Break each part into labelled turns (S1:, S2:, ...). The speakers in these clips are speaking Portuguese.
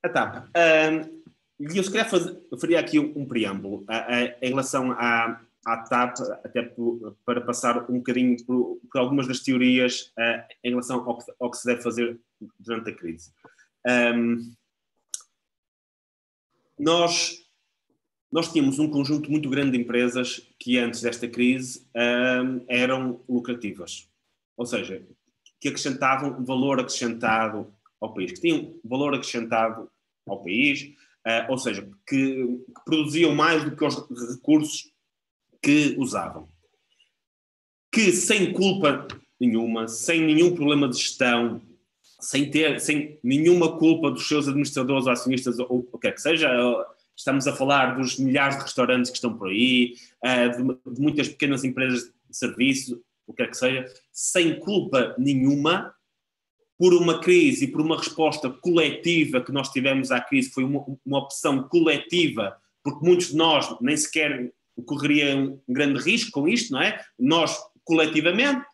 S1: A TAP. E eu se calhar faria aqui um preâmbulo em relação à TAP, até para passar um bocadinho por algumas das teorias em relação ao que se deve fazer durante a crise. Nós tínhamos um conjunto muito grande de empresas que antes desta crise eram lucrativas. Ou seja, que acrescentavam valor acrescentado ao país, que tinham valor acrescentado ao país, ou seja, que produziam mais do que os recursos que usavam. Que sem culpa nenhuma, sem nenhum problema de gestão, sem nenhuma culpa dos seus administradores ou acionistas, ou o que é que seja, estamos a falar dos milhares de restaurantes que estão por aí, de muitas pequenas empresas de serviço, o que é que seja, sem culpa nenhuma, por uma crise e por uma resposta coletiva que nós tivemos à crise, foi uma opção coletiva, porque muitos de nós nem sequer correriam um grande risco com isto, não é? Nós, coletivamente,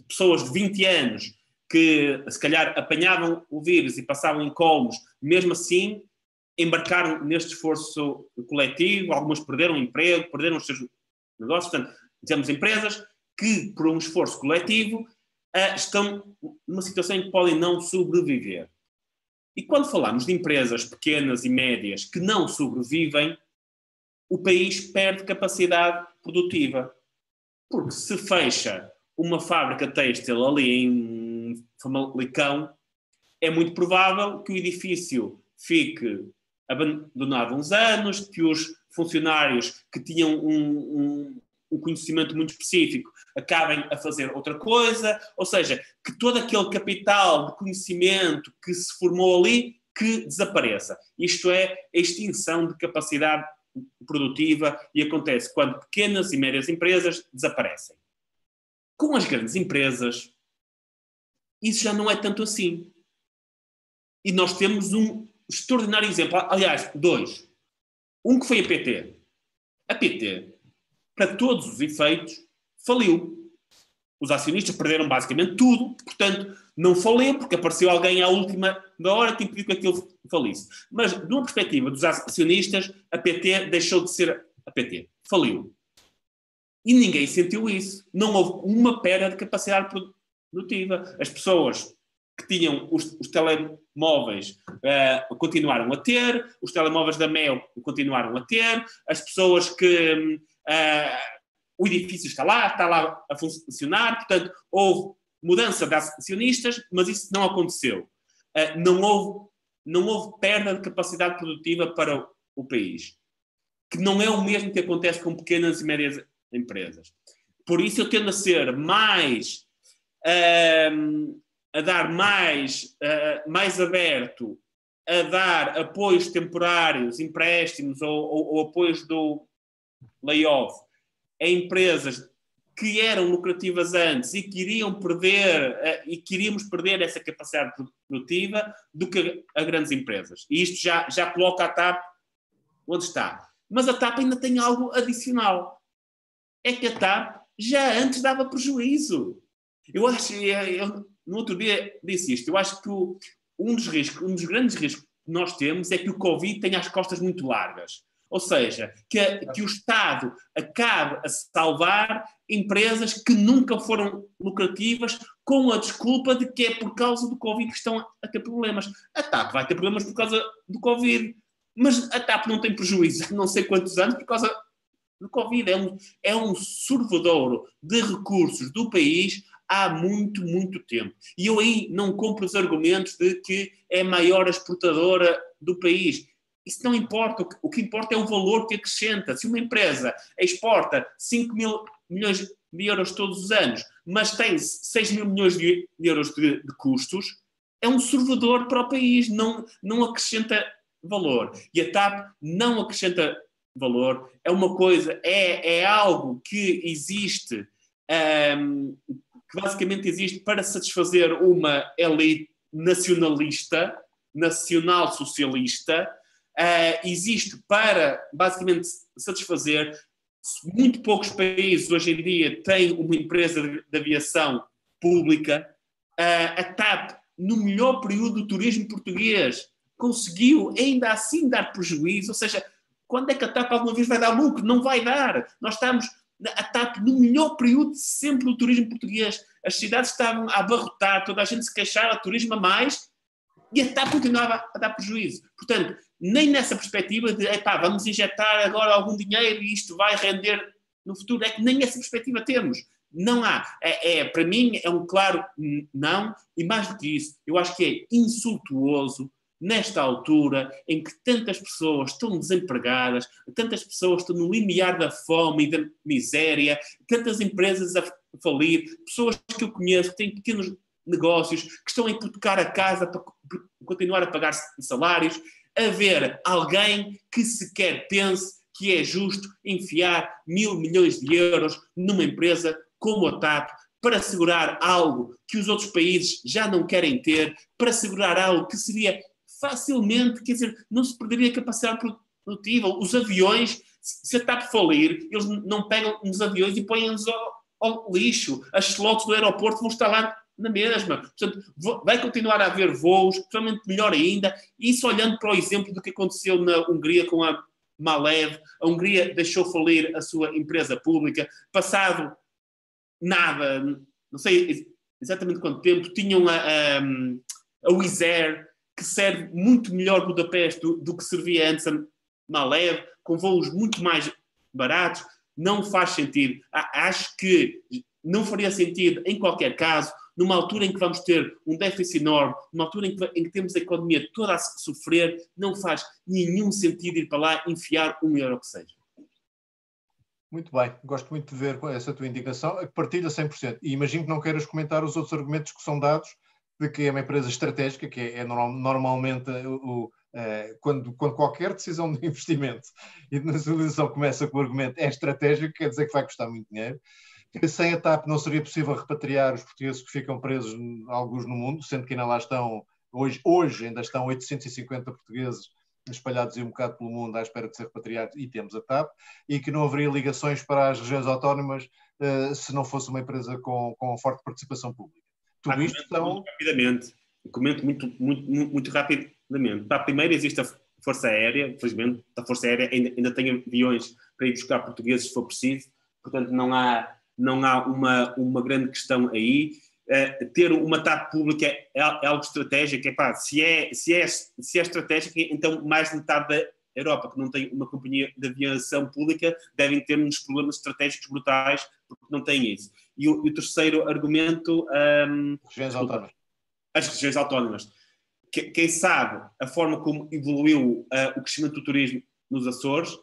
S1: pessoas de 20 anos que se calhar apanhavam o vírus e passavam incólumes, mesmo assim embarcaram neste esforço coletivo, algumas perderam emprego, perderam os seus negócios, portanto, temos empresas que, por um esforço coletivo, estão numa situação em que podem não sobreviver. E quando falamos de empresas pequenas e médias que não sobrevivem, o país perde capacidade produtiva. Porque se fecha uma fábrica têxtil ali em Famalicão, é muito provável que o edifício fique abandonado uns anos, que os funcionários que tinham um conhecimento muito específico acabem a fazer outra coisa, ou seja, que todo aquele capital de conhecimento que se formou ali, que desapareça. Isto é a extinção de capacidade produtiva e acontece quando pequenas e médias empresas desaparecem. Com as grandes empresas, isso já não é tanto assim. E nós temos um extraordinário exemplo, aliás, dois. Um que foi a PT. A PT, para todos os efeitos, faliu. Os acionistas perderam basicamente tudo, portanto, não faliu porque apareceu alguém à última da hora que impediu que aquilo falisse. Mas, de uma perspectiva dos acionistas, a PT deixou de ser a PT. Faliu. E ninguém sentiu isso. Não houve uma perda de capacidade produtiva. As pessoas que tinham os telemóveis continuaram a ter, os telemóveis da Mel continuaram a ter, as pessoas que... o edifício está lá a funcionar, portanto, houve mudança de acionistas, mas isso não aconteceu. Não houve perda de capacidade produtiva para o país, que não é o mesmo que acontece com pequenas e médias empresas. Por isso eu tendo a ser mais, a dar mais aberto, a dar apoios temporários, empréstimos ou apoios do layoff a empresas que eram lucrativas antes e que iriam perder, e queríamos perder essa capacidade produtiva do que a grandes empresas. E isto já coloca a TAP onde está. Mas a TAP ainda tem algo adicional. É que a TAP já antes dava prejuízo. Eu no outro dia disse isto, eu acho que um dos grandes riscos que nós temos é que o Covid tem as costas muito largas. Ou seja, que o Estado acabe a salvar empresas que nunca foram lucrativas com a desculpa de que é por causa do Covid que estão a ter problemas. A TAP vai ter problemas por causa do Covid, mas a TAP não tem prejuízo há não sei quantos anos por causa do Covid. É um sorvedouro de recursos do país há muito, muito tempo. E eu aí não compro os argumentos de que é a maior exportadora do país. Isso não importa, o que importa é o valor que acrescenta. Se uma empresa exporta 5 mil milhões de euros todos os anos, mas tem 6 mil milhões de euros de custos, é um servidor para o país, não acrescenta valor. E a TAP não acrescenta valor, é uma coisa, é algo que existe, que basicamente existe para satisfazer uma elite nacionalista, nacional-socialista. Existe para, basicamente, satisfazer. Muito poucos países hoje em dia têm uma empresa de aviação pública. A TAP, no melhor período do turismo português, conseguiu ainda assim dar prejuízo, ou seja, quando é que a TAP alguma vez vai dar lucro? Não vai dar. Nós estamos, a TAP, no melhor período sempre do turismo português. As cidades estavam a abarrotar, toda a gente se queixava, turismo a mais, e a TAP continuava a dar prejuízo. Portanto, nem nessa perspectiva de, vamos injetar agora algum dinheiro e isto vai render no futuro, é que nem essa perspectiva temos. Não há. Para mim, é um claro não, e mais do que isso, eu acho que é insultuoso nesta altura em que tantas pessoas estão desempregadas, tantas pessoas estão no limiar da fome e da miséria, tantas empresas a falir, pessoas que eu conheço que têm pequenos negócios, que estão a hipotecar a casa para continuar a pagar salários, a ver alguém que sequer pense que é justo enfiar 1.000 milhões de euros numa empresa como a TAP, para assegurar algo que os outros países já não querem ter, para assegurar algo que seria facilmente, quer dizer, não se perderia capacidade produtiva. Os aviões, se a TAP falir, eles não pegam nos aviões e põem-nos ao lixo. As slots do aeroporto vão estar lá na mesma. Portanto, vai continuar a haver voos, totalmente melhor ainda. Isso olhando para o exemplo do que aconteceu na Hungria com a Malev. A Hungria deixou falir a sua empresa pública. Passado nada, não sei exatamente quanto tempo, tinham a Wizz Air, que serve muito melhor Budapeste do que servia antes a Malev, com voos muito mais baratos. Não faz sentido. Acho que não faria sentido, em qualquer caso, numa altura em que vamos ter um déficit enorme, numa altura em que temos a economia toda a sofrer, não faz nenhum sentido ir para lá enfiar €1 que seja.
S2: Muito bem, gosto muito de ver essa tua indicação, que partilha 100%. E imagino que não queiras comentar os outros argumentos que são dados de que é uma empresa estratégica, que é normalmente quando qualquer decisão de investimento e de nacionalização começa com o argumento é estratégico, quer dizer que vai custar muito dinheiro. Que sem a TAP não seria possível repatriar os portugueses que ficam presos, alguns no mundo, sendo que ainda lá estão, hoje ainda estão 850 portugueses espalhados um bocado pelo mundo à espera de ser repatriados, e temos a TAP, e que não haveria ligações para as regiões autónomas se não fosse uma empresa com forte participação pública. Tudo isto
S1: muito rapidamente. Comento muito rapidamente. Para a primeira existe a Força Aérea, infelizmente, a Força Aérea ainda tem aviões para ir buscar portugueses se for preciso, portanto não há uma grande questão aí. Ter uma TAP pública é algo estratégico. Se é estratégico, então mais de metade da Europa, que não tem uma companhia de aviação pública, devem ter uns problemas estratégicos brutais, porque não têm isso. E o terceiro argumento... as regiões autónomas. Quem sabe a forma como evoluiu o crescimento do turismo nos Açores,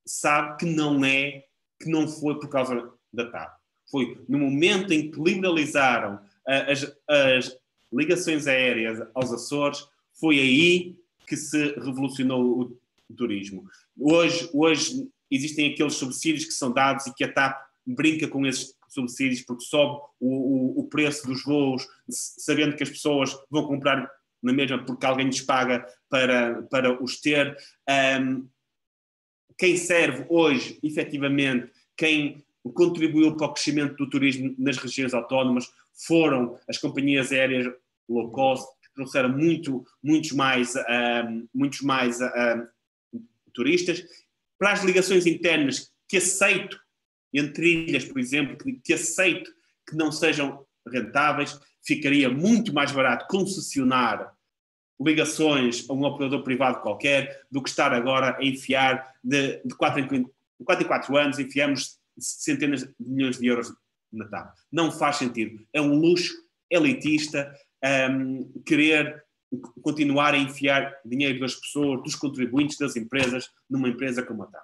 S1: sabe que não foi por causa da TAP. Foi no momento em que liberalizaram as ligações aéreas aos Açores, foi aí que se revolucionou o turismo. Hoje existem aqueles subsídios que são dados e que a TAP brinca com esses subsídios porque sobe o preço dos voos, sabendo que as pessoas vão comprar na mesma porque alguém lhes paga para os ter. Quem serve hoje, efetivamente, quem contribuiu para o crescimento do turismo nas regiões autónomas foram as companhias aéreas low cost, que trouxeram muitos mais turistas. Para as ligações internas, que aceito, entre ilhas, por exemplo, que aceito que não sejam rentáveis, ficaria muito mais barato concessionar ligações a um operador privado qualquer do que estar agora a enfiar de 4 em 4 anos, enfiamos centenas de milhões de euros na TAP. Não faz sentido. É um luxo elitista querer continuar a enfiar dinheiro das pessoas, dos contribuintes, das empresas, numa empresa como a TAP.